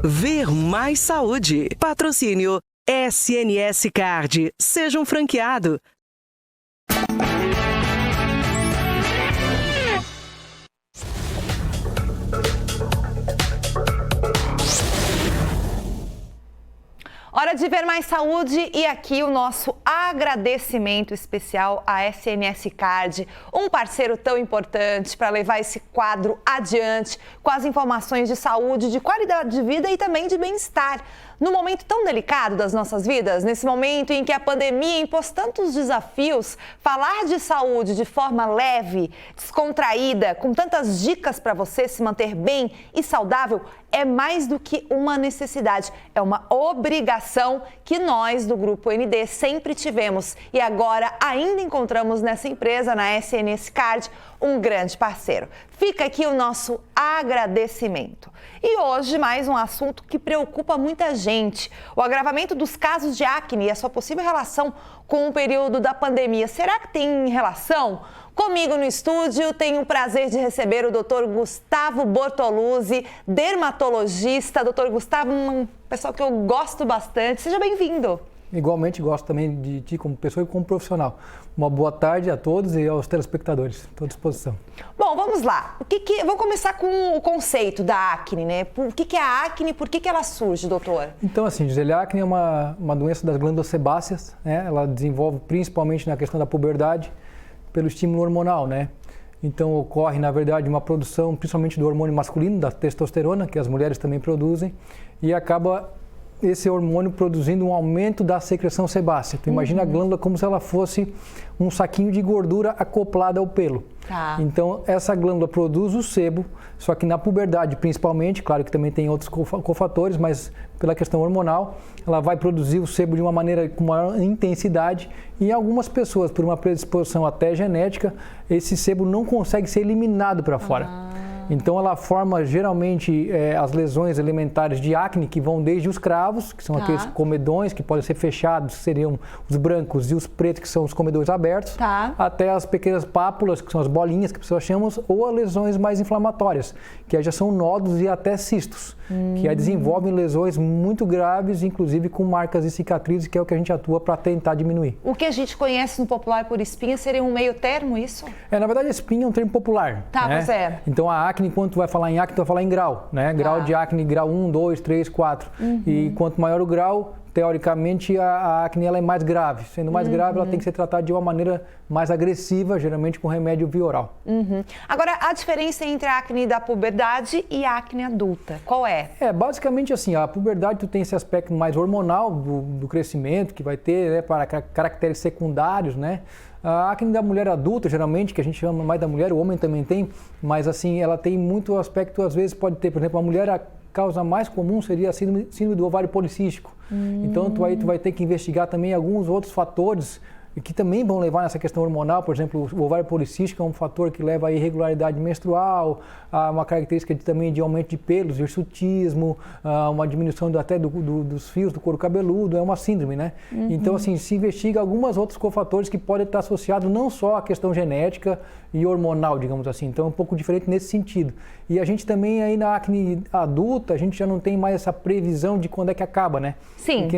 Ver Mais Saúde. Patrocínio SNS Card. Seja um franqueado. Hora de ver mais saúde e aqui o nosso agradecimento especial à SNS Card, um parceiro tão importante para levar esse quadro adiante com as informações de saúde, de qualidade de vida e também de bem-estar. No momento tão delicado das nossas vidas, nesse momento em que a pandemia impôs tantos desafios, falar de saúde de forma leve, descontraída, com tantas dicas para você se manter bem e saudável, é mais do que uma necessidade, é uma obrigação que nós do Grupo ND sempre tivemos e agora ainda encontramos nessa empresa, na SNS Card, um grande parceiro. Fica aqui o nosso agradecimento. E hoje mais um assunto que preocupa muita gente, o agravamento dos casos de acne e a sua possível relação com o período da pandemia. Será que tem relação? Comigo no estúdio tenho o prazer de receber o Dr. Gustavo Bortoluzzi, dermatologista. Dr. Gustavo, um pessoal que eu gosto bastante. Seja bem-vindo. Igualmente gosto também de ti como pessoa e como profissional. Uma boa tarde a todos e aos telespectadores. Estou à disposição. Bom, vamos lá. Vamos começar com o conceito da acne, né? O que é a acne? Por que ela surge, doutor? Então, assim, Gisele, a acne é uma doença das glândulas sebáceas, né? Ela desenvolve principalmente na questão da puberdade, pelo estímulo hormonal, né? Então ocorre, na verdade, uma produção principalmente do hormônio masculino, da testosterona, que as mulheres também produzem, e acaba esse hormônio produzindo um aumento da secreção sebácea. Tu imagina a glândula como se ela fosse um saquinho de gordura acoplada ao pelo. Tá. Então, essa glândula produz o sebo, só que na puberdade principalmente, claro que também tem outros cofatores, mas pela questão hormonal, ela vai produzir o sebo de uma maneira com maior intensidade e em algumas pessoas, por uma predisposição até genética, esse sebo não consegue ser eliminado para fora. Então ela forma geralmente as lesões elementares de acne que vão desde os cravos, que são aqueles comedões que podem ser fechados, que seriam os brancos, e os pretos, que são os comedões abertos, até as pequenas pápulas, que são as bolinhas que as pessoas chamam, ou as lesões mais inflamatórias, que aí já são nódulos e até cistos, que aí desenvolvem lesões muito graves, inclusive com marcas e cicatrizes, que é o que a gente atua para tentar diminuir. O que a gente conhece no popular por espinha seria um meio termo, isso? Na verdade, espinha é um termo popular. Tá, né? Pois é. Então a acne, quando tu vai falar em acne, tu vai falar em grau, né? Grau de acne, grau 1, 2, 3, 4. E quanto maior o grau, teoricamente a acne ela é mais grave. Sendo mais grave, ela tem que ser tratada de uma maneira mais agressiva, geralmente com remédio via oral. Agora, a diferença entre a acne da puberdade e a acne adulta, qual é? Basicamente assim, a puberdade tu tem esse aspecto mais hormonal do crescimento, que vai ter, né, para caracteres secundários, né? A acne da mulher adulta, geralmente, que a gente chama mais da mulher, o homem também tem, mas assim, ela tem muito aspecto, às vezes pode ter, por exemplo, a mulher, a causa mais comum seria a síndrome do ovário policístico. Então, tu vai ter que investigar também alguns outros fatores que também vão levar nessa questão hormonal. Por exemplo, o ovário policístico é um fator que leva à irregularidade menstrual, a uma característica também de aumento de pelos, hirsutismo, uma diminuição até dos fios do couro cabeludo, é uma síndrome, né? Então, assim, se investiga alguns outros cofatores que podem estar associados não só à questão genética e hormonal, digamos assim. Então, é um pouco diferente nesse sentido. E a gente também, aí na acne adulta, a gente já não tem mais essa previsão de quando é que acaba, né? Sim. Porque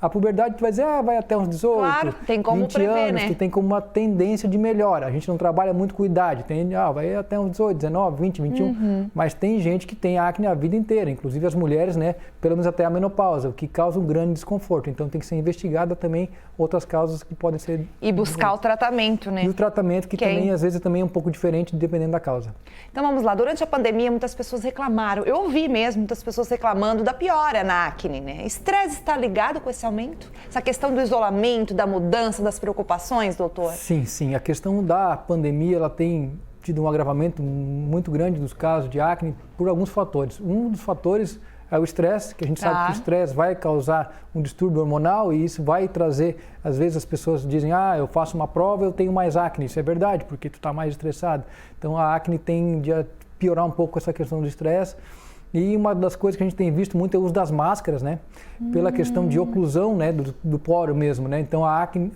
a puberdade, tu vai dizer, vai até uns 18, claro, tem como 20 prever, anos, né? tu tem como uma tendência de melhora. A gente não trabalha muito com idade, vai até uns 18, 19, 20, 21, mas tem gente que tem acne a vida inteira, inclusive as mulheres, né, pelo menos até a menopausa, o que causa um grande desconforto. Então tem que ser investigada também outras causas que podem ser... E buscar o tratamento, né? E o tratamento que também, às vezes, também é um pouco diferente dependendo da causa. Então vamos lá, durante a pandemia muitas pessoas reclamaram, eu ouvi mesmo muitas pessoas reclamando da piora na acne, né? Estresse está ligado com esse aumento? Essa questão do isolamento, da mudança, das preocupações, doutor? Sim. A questão da pandemia, ela tem tido um agravamento muito grande dos casos de acne por alguns fatores. Um dos fatores é o estresse, que a gente sabe que o estresse vai causar um distúrbio hormonal e isso vai trazer, às vezes as pessoas dizem, eu faço uma prova, eu tenho mais acne. Isso é verdade, porque tu está mais estressado. Então a acne tende a piorar um pouco essa questão do estresse. E uma das coisas que a gente tem visto muito é o uso das máscaras, né? Pela questão de oclusão, né? Do poro mesmo, né? Então a acne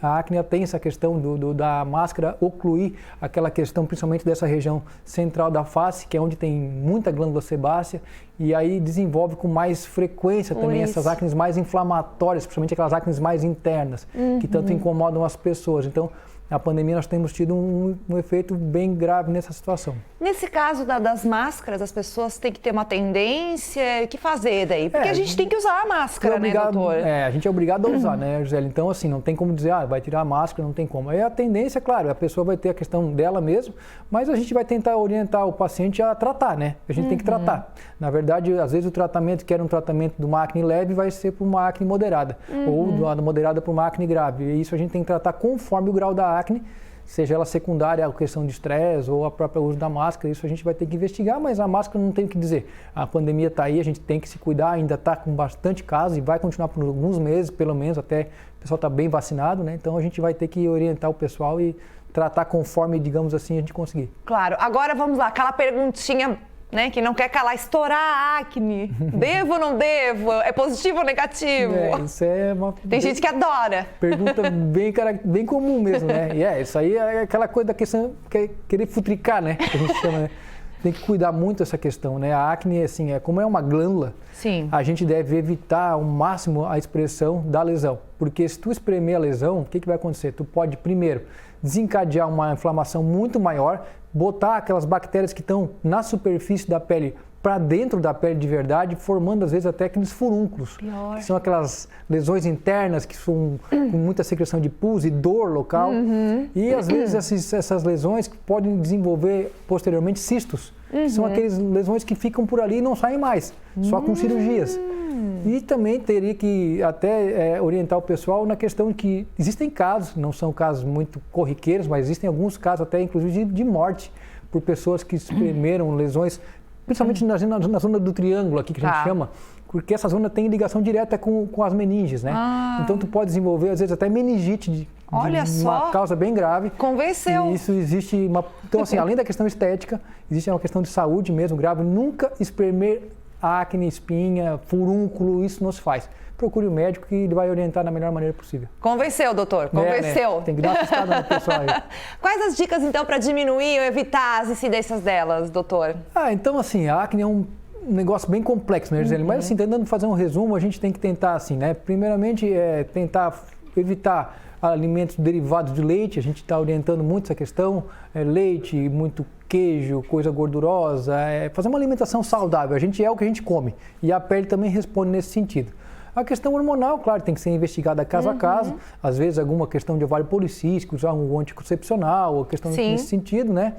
tem essa questão da máscara ocluir aquela questão, principalmente dessa região central da face, que é onde tem muita glândula sebácea, e aí desenvolve com mais frequência também essas acnes mais inflamatórias, principalmente aquelas acnes mais internas, que tanto incomodam as pessoas. Então, na pandemia nós temos tido um efeito bem grave nessa situação. Nesse caso das máscaras, as pessoas têm que ter uma tendência, o que fazer daí? Porque a gente tem que usar a máscara, né, doutor? A gente é obrigado a usar, né, Gisele? Então, assim, não tem como dizer, vai tirar a máscara, não tem como. Aí a tendência, claro, a pessoa vai ter a questão dela mesmo, mas a gente vai tentar orientar o paciente a tratar, né? A gente tem que tratar. Na verdade, às vezes o tratamento, que era um tratamento de uma acne leve, vai ser para uma acne moderada, ou de uma moderada para uma acne grave. E isso a gente tem que tratar conforme o grau da acne, seja ela secundária, a questão de estresse ou a própria uso da máscara. Isso a gente vai ter que investigar, mas a máscara não tem o que dizer. A pandemia está aí, a gente tem que se cuidar, ainda está com bastante casos e vai continuar por alguns meses, pelo menos, até o pessoal está bem vacinado, né? Então a gente vai ter que orientar o pessoal e tratar conforme, digamos assim, a gente conseguir. Claro. Agora vamos lá, aquela perguntinha, né, que não quer calar, estourar a acne. Devo ou não devo? É positivo ou negativo? Isso é uma... Tem gente que adora. Pergunta bem comum mesmo, né? E isso aí é aquela coisa da questão, querer futricar, né? Que a gente chama, né? Tem que cuidar muito dessa questão, né? A acne, assim, como é uma glândula, sim, a gente deve evitar ao máximo a expressão da lesão. Porque se tu espremer a lesão, o que vai acontecer? Tu pode, primeiro, desencadear uma inflamação muito maior, botar aquelas bactérias que estão na superfície da pele para dentro da pele de verdade, formando às vezes até aqueles furúnculos, que são aquelas lesões internas que são com muita secreção de pus e dor local. E às vezes essas lesões podem desenvolver posteriormente cistos, que são aquelas lesões que ficam por ali e não saem mais, só com cirurgias. E também teria que até orientar o pessoal na questão de que existem casos, não são casos muito corriqueiros, mas existem alguns casos até inclusive de morte por pessoas que espremeram lesões, principalmente na zona do triângulo aqui que a gente chama, porque essa zona tem ligação direta com as meninges, né? Então tu pode desenvolver às vezes até meningite de uma causa bem grave. Convenceu. E isso existe então assim, além da questão estética, existe uma questão de saúde mesmo grave. Nunca espremer acne, espinha, furúnculo, isso não se faz. Procure o médico que ele vai orientar da melhor maneira possível. Convenceu, doutor, convenceu. Né? Tem que dar uma assustada no pessoal aí. Quais as dicas, então, para diminuir ou evitar as incidências delas, doutor? Então, assim, a acne é um negócio bem complexo, né, Gisele? Mas, assim, tentando fazer um resumo, a gente tem que tentar, assim, né? Primeiramente, tentar evitar alimentos derivados de leite, a gente está orientando muito essa questão, leite, muito queijo, coisa gordurosa, fazer uma alimentação saudável, a gente é o que a gente come e a pele também responde nesse sentido. A questão hormonal, claro, tem que ser investigada caso a caso, às vezes alguma questão de ovário policístico, usar um anticoncepcional, ou questão nesse sentido, né?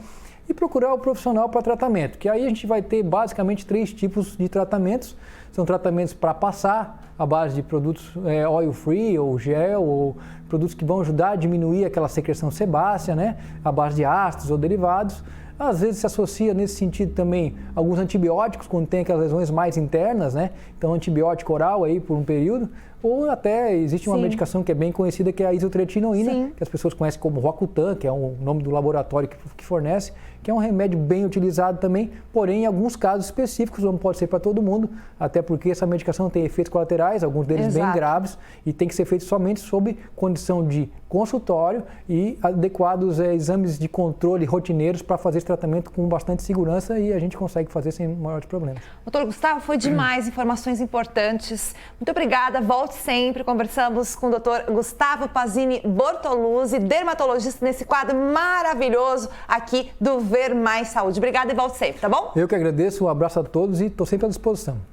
E procurar o profissional para tratamento, que aí a gente vai ter basicamente 3 tipos de tratamentos. São tratamentos para passar, à base de produtos oil free ou gel, ou produtos que vão ajudar a diminuir aquela secreção sebácea, né? À base de ácidos ou derivados. Às vezes se associa nesse sentido também alguns antibióticos, quando tem aquelas lesões mais internas, né? Então antibiótico oral aí por um período, ou até existe uma medicação que é bem conhecida, que é a isotretinoína, que as pessoas conhecem como Roacutan, que é o nome do laboratório que fornece, que é um remédio bem utilizado também, porém em alguns casos específicos, não pode ser para todo mundo, até porque essa medicação tem efeitos colaterais, alguns deles bem graves, e tem que ser feito somente sob condição de consultório e adequados exames de controle rotineiros para fazer esse tratamento com bastante segurança, e a gente consegue fazer sem maiores problemas. Doutor Gustavo, foi demais, informações importantes. Muito obrigada, volte sempre. Conversamos com o doutor Gustavo Pazini Bortoluzzi, dermatologista, nesse quadro maravilhoso aqui do Ver Mais Saúde. Obrigada e volte sempre, tá bom? Eu que agradeço, um abraço a todos e estou sempre à disposição.